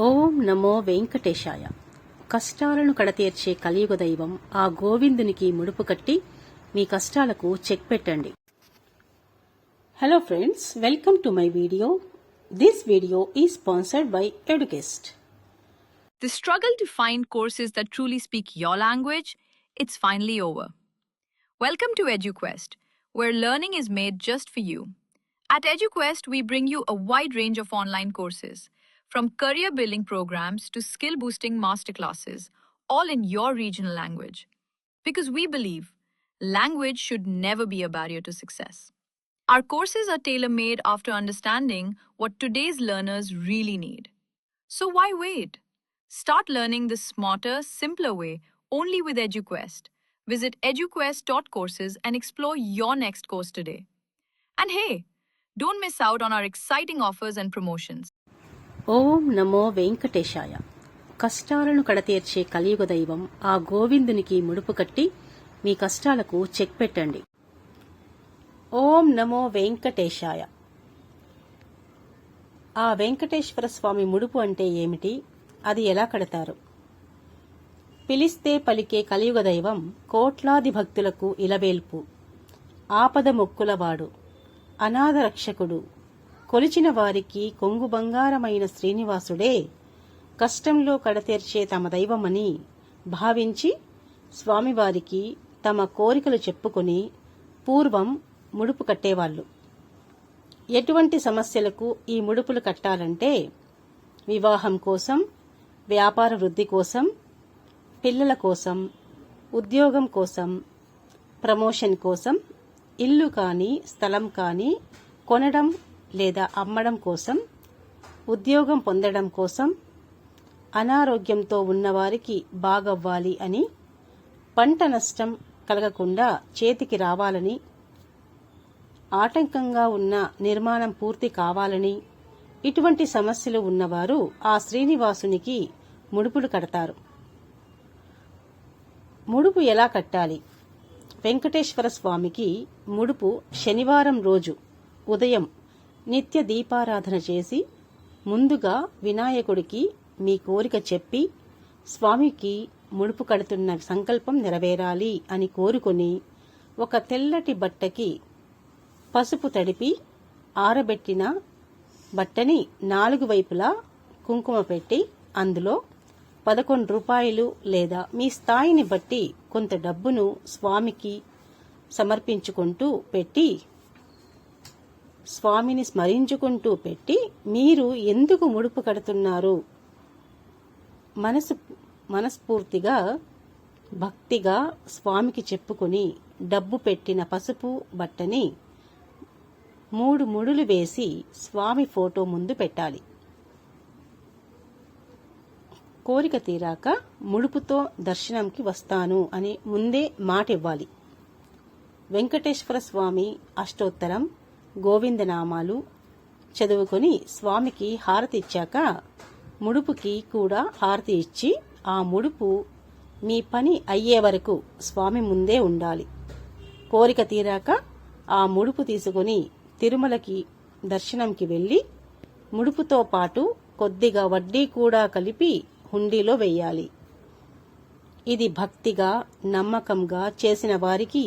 ఓం నమో వెంకటేశాయ. కష్టాలను కడతీర్చే కలియుగ దైవం ఆ గోవిందునికి ముడుపు కట్టి మీ కష్టాలకు చెక్ పెట్టండి. Hello friends, welcome to my video. This video is sponsored by Eduquest. The struggle to find courses that truly speak your language, it's finally over. Welcome to EduQuest, where learning is made just for you. At EduQuest, we bring you a wide range of online courses, from career building programs to skill boosting masterclasses, all in your regional language. Because we believe language should never be a barrier to success. Our courses are tailor made after understanding what today's learners really need. So why wait? Start learning the smarter, simpler way only with EduQuest. Visit eduquest.courses and explore your next course today. And hey, don't miss out on our exciting offers and promotions. ఓం నమో వెంకటేశాయ. కష్టాలను కడతీర్చే కలియుగ దైవం ఆ గోవిందునికి ముడుపు కట్టి మీ కష్టాలకు check పెట్టండి. ఓం నమో వెంకటేశాయ. ఆ వెంకటేశ్వర స్వామి ముడుపు అంటే ఏమిటి? అది ఎలా కడతారు? పిలిస్తే పలికే కలియుగ దైవం కోట్లాది భక్తులకు ఇలవేల్పు, ఆపద మొక్కులవాడు, అనాథ రక్షకుడు, కొలిచిన వారికి కొంగు బంగారమైన శ్రీనివాసుడే కష్టంలో కడతీర్చే తమ దైవమని భావించి స్వామివారికి తమ కోరికలు చెప్పుకొని పూర్వం ముడుపు కట్టేవాళ్లు. ఎటువంటి సమస్యలకు ఈ ముడుపులు కట్టాలంటే వివాహం కోసం, వ్యాపార వృద్ధి కోసం, పిల్లల కోసం, ఉద్యోగం కోసం, ప్రమోషన్ కోసం, ఇల్లు కానీ స్థలం కానీ కొనడం లేదా అమ్మడం కోసం, ఉద్యోగం పొందడం కోసం, అనారోగ్యంతో ఉన్నవారికి బాగవ్వాలి అని, పంట నష్టం కలగకుండా చేతికి రావాలని, ఆటంకంగా ఉన్న నిర్మాణం పూర్తి కావాలని, ఇటువంటి సమస్యలు ఉన్నవారు ఆ శ్రీనివాసునికి ముడుపులు కడతారు. ముడుపు ఎలా కట్టాలి? వెంకటేశ్వర స్వామికి ముడుపు శనివారం రోజు ఉదయం నిత్య దీపారాధన చేసి ముందుగా వినాయకుడికి మీ కోరిక చెప్పి స్వామికి ముడుపు కడుతున్న సంకల్పం నెరవేరాలి అని కోరుకొని ఒక తెల్లటి బట్టకి పసుపు తడిపి ఆరబెట్టిన బట్టని 4 వైపులా కుంకుమ పెట్టి అందులో 11 రూపాయలు లేదా మీ స్థాయిని బట్టి కొంత డబ్బును స్వామికి సమర్పించుకుంటూ పెట్టి స్వామిని స్మరించుకుంటూ పెట్టి మీరు ఎందుకు ముడుపు కడుతున్నారు మనస్ఫూర్తిగా భక్తిగా స్వామికి చెప్పుకుని డబ్బు పెట్టిన పసుపు బట్టని 3 ముడులు వేసి స్వామి ఫోటో ముందు పెట్టాలి. కోరిక తీరాక ముడుపుతో దర్శనంకి వస్తాను అని ముందే మాట ఇవ్వాలి. వెంకటేశ్వర స్వామి అష్టోత్తరం, గోవిందనామాలు చదువుకొని స్వామికి హారతి ఇచ్చాక ముడుపుకి కూడా హారతి ఇచ్చి ఆ ముడుపు మీ పని అయ్యే వరకు స్వామి ముందే ఉండాలి. కోరిక తీరాక ఆ ముడుపు తీసుకుని తిరుమలకి దర్శనంకి వెళ్లి ముడుపుతో పాటు కొద్దిగా వడ్డీ కూడా కలిపి హుండీలో వెయ్యాలి. ఇది భక్తిగా నమ్మకంగా చేసిన వారికి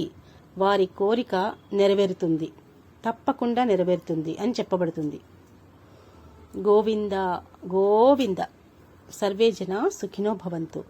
వారి కోరిక నెరవేరుతుంది, తప్పకుండా నెరవేరుతుంది అని చెప్పబడుతుంది. గోవింద గోవింద. సర్వే జనా సుఖినో భవంతు.